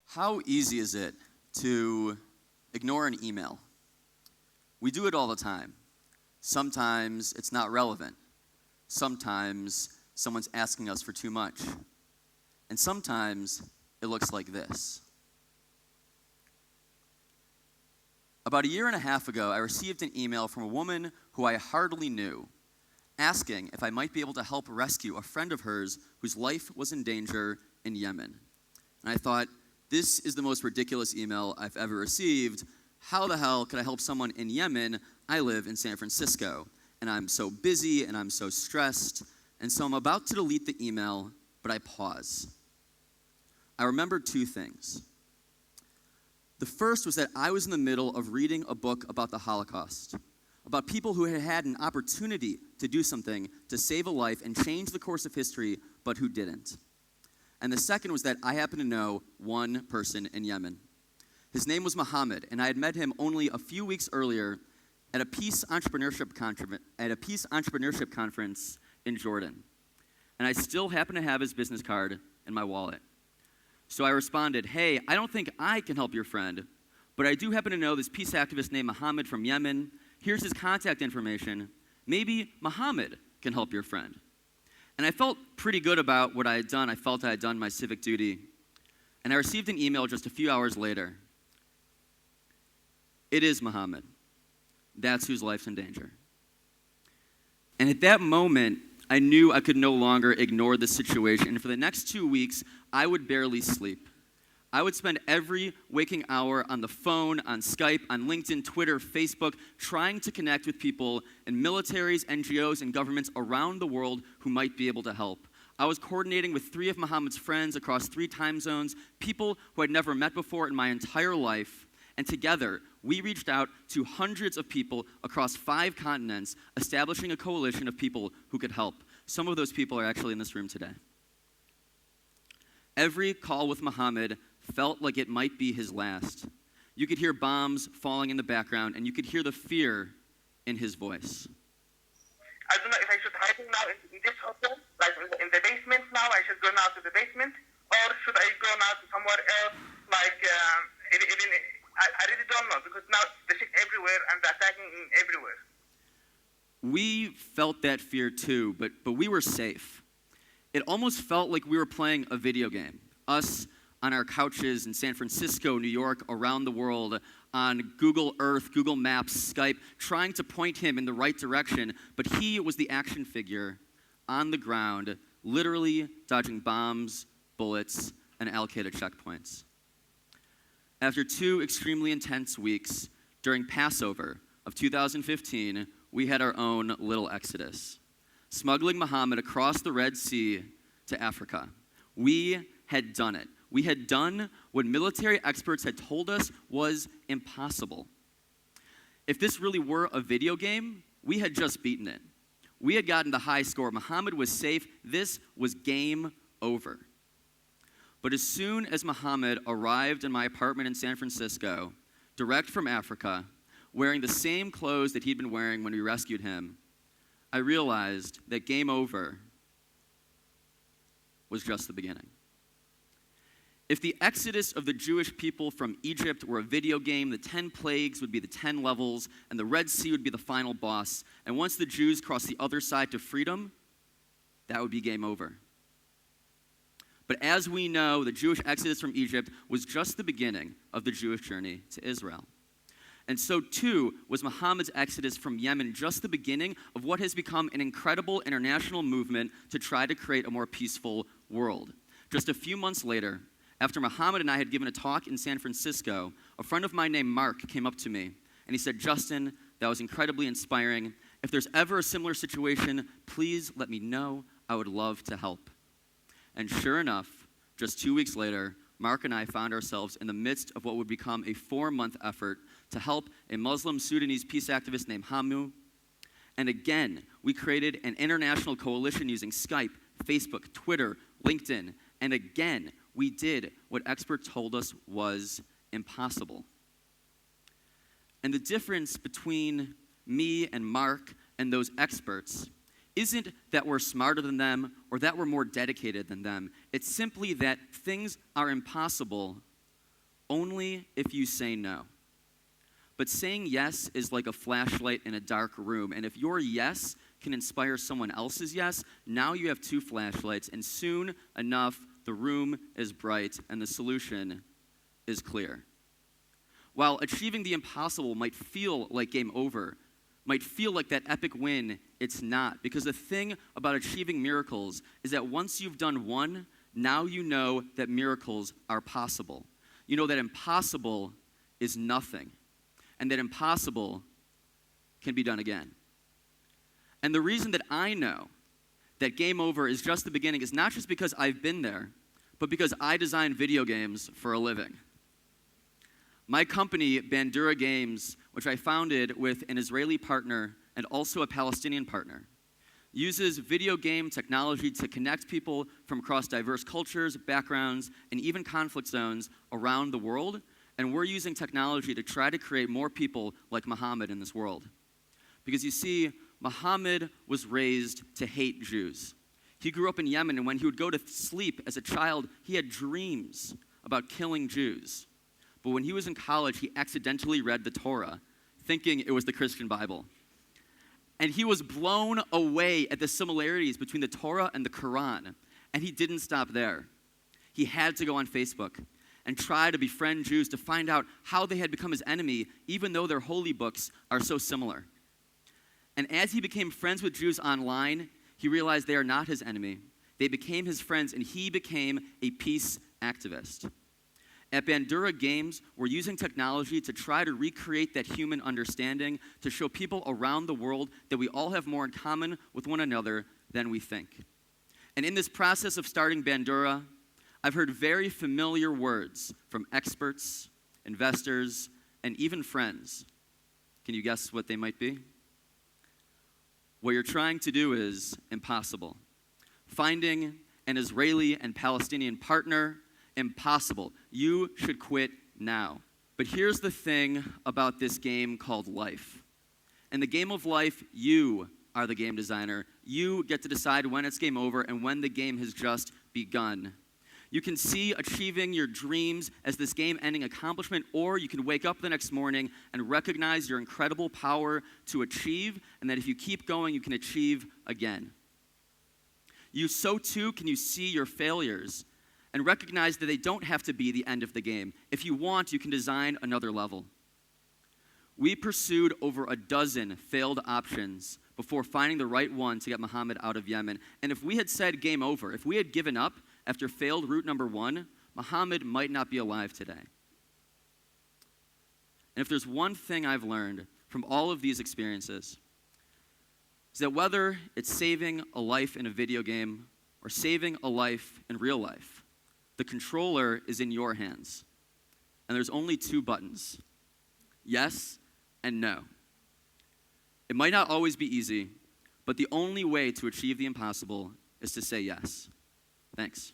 How easy is it to ignore an email? We do it all the time. Sometimes it's not relevant. Sometimes someone's asking us for too much. And sometimes it looks like this. About a year and a half ago, I received an email from a woman who I hardly knew, asking if I might be able to help rescue a friend of hers whose life was in danger in Yemen. And I thought, this is the most ridiculous email I've ever received. How the hell could I help someone in Yemen? I live in San Francisco, and I'm so busy and I'm so stressed. And so I'm about to delete the email, but I pause. I remembered two things. The first was that I was in the middle of reading a book about the Holocaust, about people who had had an opportunity to do something to save a life and change the course of history, but who didn't. And the second was that I happened to know one person in Yemen. His name was Muhammad, and I had met him only a few weeks earlier at a peace entrepreneurship conference in Jordan. And I still happen to have his business card in my wallet. So I responded, hey, I don't think I can help your friend, but I do happen to know this peace activist named Muhammad from Yemen. Here's his contact information. Maybe Muhammad can help your friend. And I felt pretty good about what I had done. I felt I had done my civic duty. And I received an email just a few hours later. It is Muhammad. That's whose life's in danger. And at that moment, I knew I could no longer ignore the situation. And for the next 2 weeks, I would barely sleep. I would spend every waking hour on the phone, on Skype, on LinkedIn, Twitter, Facebook, trying to connect with people in militaries, NGOs, and governments around the world who might be able to help. I was coordinating with 3 of Muhammad's friends across 3 time zones, people who I'd never met before in my entire life. And together, we reached out to hundreds of people across 5 continents, establishing a coalition of people who could help. Some of those people are actually in this room today. Every call with Muhammad felt like it might be his last. You could hear bombs falling in the background, and you could hear the fear in his voice. I don't know if I should hide him now in this hotel, like in the basement now. I should go now to the basement, or should I go now to somewhere else, like I really don't know, because now the shit everywhere and the attacking everywhere. We felt that fear too, but we were safe. It almost felt like we were playing a video game. Us on our couches in San Francisco, New York, around the world, on Google Earth, Google Maps, Skype, trying to point him in the right direction, but he was the action figure on the ground, literally dodging bombs, bullets, and Al-Qaeda checkpoints. After 2 extremely intense weeks, during Passover of 2015, we had our own little exodus, smuggling Muhammad across the Red Sea to Africa. We had done it. We had done what military experts had told us was impossible. If this really were a video game, we had just beaten it. We had gotten the high score. Muhammad was safe. This was game over. But as soon as Muhammad arrived in my apartment in San Francisco, direct from Africa, wearing the same clothes that he'd been wearing when we rescued him, I realized that game over was just the beginning. If the exodus of the Jewish people from Egypt were a video game, the 10 plagues would be the 10 levels, and the Red Sea would be the final boss. And once the Jews crossed the other side to freedom, that would be game over. But as we know, the Jewish exodus from Egypt was just the beginning of the Jewish journey to Israel. And so too was Muhammad's exodus from Yemen just the beginning of what has become an incredible international movement to try to create a more peaceful world. Just a few months later, after Muhammad and I had given a talk in San Francisco, a friend of mine named Mark came up to me and he said, Justin, that was incredibly inspiring. If there's ever a similar situation, please let me know. I would love to help. And sure enough, just 2 weeks later, Mark and I found ourselves in the midst of what would become a 4-month effort to help a Muslim Sudanese peace activist named Hamu. And again, we created an international coalition using Skype, Facebook, Twitter, LinkedIn. And again, we did what experts told us was impossible. And the difference between me and Mark and those experts isn't that we're smarter than them or that we're more dedicated than them. It's simply that things are impossible only if you say no. But saying yes is like a flashlight in a dark room, and if your yes can inspire someone else's yes, now you have two flashlights, and soon enough, the room is bright and the solution is clear. While achieving the impossible might feel like game over, might feel like that epic win, it's not. Because the thing about achieving miracles is that once you've done one, now you know that miracles are possible. You know that impossible is nothing, and that impossible can be done again. And the reason that I know that game over is just the beginning is not just because I've been there, but because I design video games for a living. My company, Bandura Games, which I founded with an Israeli partner and also a Palestinian partner, uses video game technology to connect people from across diverse cultures, backgrounds, and even conflict zones around the world. And we're using technology to try to create more people like Muhammad in this world. Because you see, Muhammad was raised to hate Jews. He grew up in Yemen, and when he would go to sleep as a child, he had dreams about killing Jews. But when he was in college, he accidentally read the Torah, thinking it was the Christian Bible. And he was blown away at the similarities between the Torah and the Quran. And he didn't stop there. He had to go on Facebook and try to befriend Jews to find out how they had become his enemy, even though their holy books are so similar. And as he became friends with Jews online, he realized they are not his enemy. They became his friends, and he became a peace activist. At Bandura Games, we're using technology to try to recreate that human understanding, to show people around the world that we all have more in common with one another than we think. And in this process of starting Bandura, I've heard very familiar words from experts, investors, and even friends. Can you guess what they might be? What you're trying to do is impossible. Finding an Israeli and Palestinian partner, impossible. You should quit now. But here's the thing about this game called life. In the game of life, you are the game designer. You get to decide when it's game over and when the game has just begun. You can see achieving your dreams as this game-ending accomplishment, or you can wake up the next morning and recognize your incredible power to achieve, and that if you keep going, you can achieve again. So too can you see your failures and recognize that they don't have to be the end of the game. If you want, you can design another level. We pursued over a dozen failed options before finding the right one to get Muhammad out of Yemen. And if we had said game over, if we had given up after failed route number one, Muhammad might not be alive today. And if there's one thing I've learned from all of these experiences, is that whether it's saving a life in a video game or saving a life in real life, the controller is in your hands. And there's only two buttons, yes and no. It might not always be easy, but the only way to achieve the impossible is to say yes. Thanks.